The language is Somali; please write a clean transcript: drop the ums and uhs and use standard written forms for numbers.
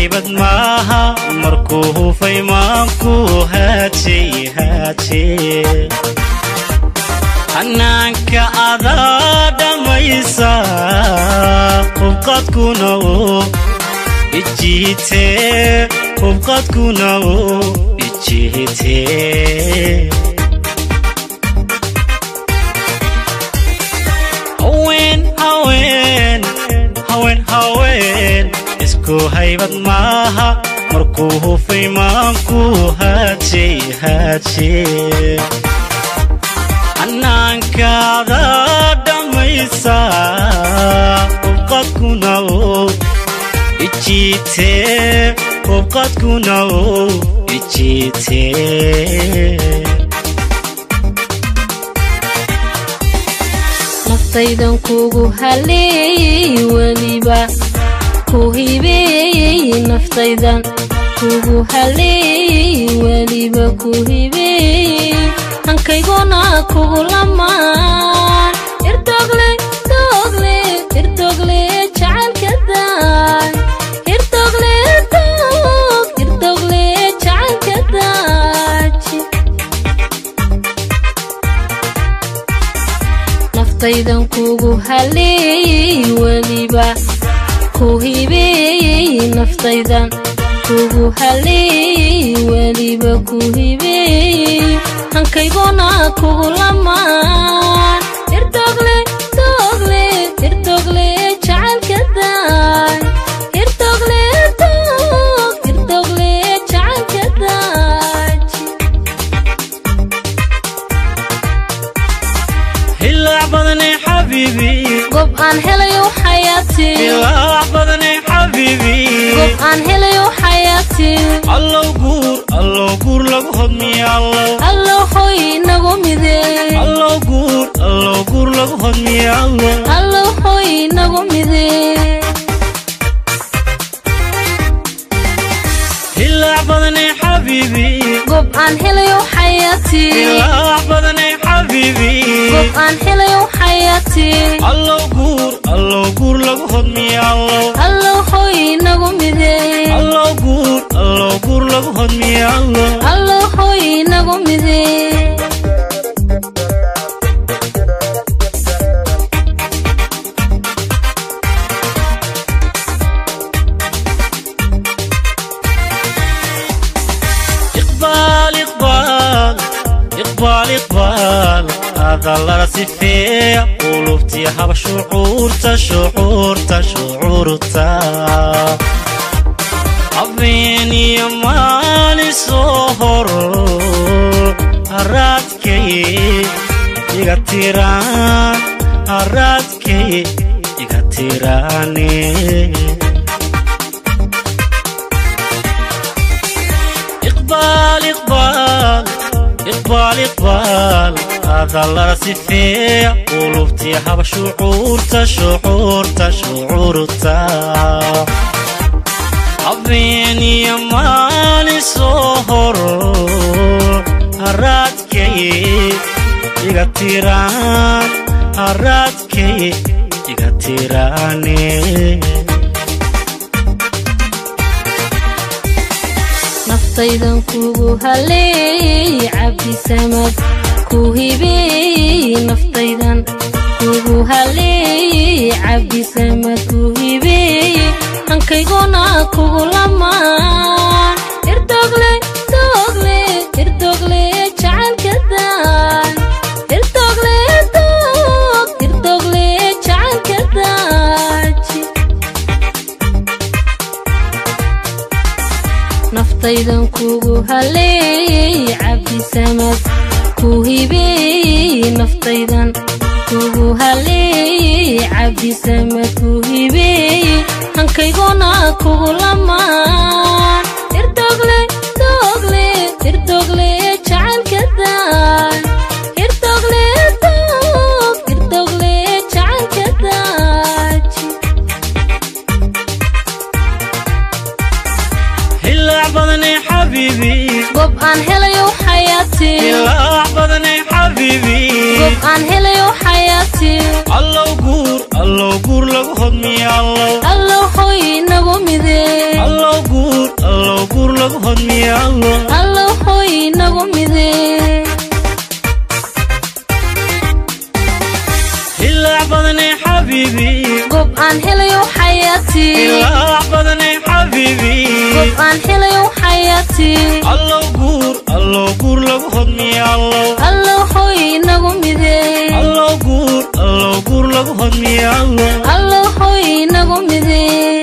haybad maaha markuu hufay maanku haaji hanaanka adaa dhamaysa hubqadkuna ijiite hubqadkuna ijiite haween isku haybad maaha markuu hufay maanku haaji hanaankaada dhamaysa hubqadkuna ijiite hubqadkuna ijiite naftaydan kugu haleeyay waliba ku hibeeyay naftaydan kugu haleeyay waliba ku hibeeyay hankaygona kugu lamaan irdogle jacaylkadan irdogle jacaylkadaaji naftaydan kugu haleeyay waliba ku hibeeyay naftaydan kugu haleeyay waliba ku hibeeyay hankaygona kugu lamaan irdogle jacaylkadan irdogle jacaylkadaaji hilaac badane xabiibi gob aan helayo xayaati hilaac badane xabiibi gob aan helayo xayaati allow guur lagu hodmiya allow hoy nagu mide allow guur lagu hodmiya allow hoy nagu mide hilaac badane xabiibi gob aan helayo xayaati hilaac badane xabiibi gob aan helayo xayaati allow guur lagu hodmiya allow hoy nagu mide allow guur lagu hodmiya allow hoy nagu mide إقبال هذا الله رسيفي قلوبتي هب شعورتا أبيني مالي صهر أرادكي يغتيران أرادكي يغتيراني إقبال هذا الله رسيفي قلوبتي هب شعورتا أبيني مالي صهر أرادكي يغتيران أرادكي يغتيراني naftaydan kugu haleeyay cabdi samad ku hibeeyay naftaydan kugu haleeyay cabdi samad ku hibeeyay hankaygona kugu lamaan irdogle jacaylkadan irdogle jacaylkadaaji naftaydan kugu haleeyay cabdi samad ku hibeeyay naftaydan kugu haleeyay cabdi samad ku hibeeyay hankaygona kugu lamaan irdogle jacaylkadan irdogle jacaylkadaaji hilaac badane xabiibi gob aan helayo xayaati hilaac badane xabiibi gob aan helayo xayaati allow guur lagu hodmiya allow hoy nagu mide allow guur lagu hodmiya allow hoy nagu midee ilaa badane xabiibi gob aan helayo xayaati ilaa badane xabiibi gob aan helayo xayaati allow guur lagu hodmiya allow hoy nagu midee allow guur lagu hodmiya allow hoy nagu midee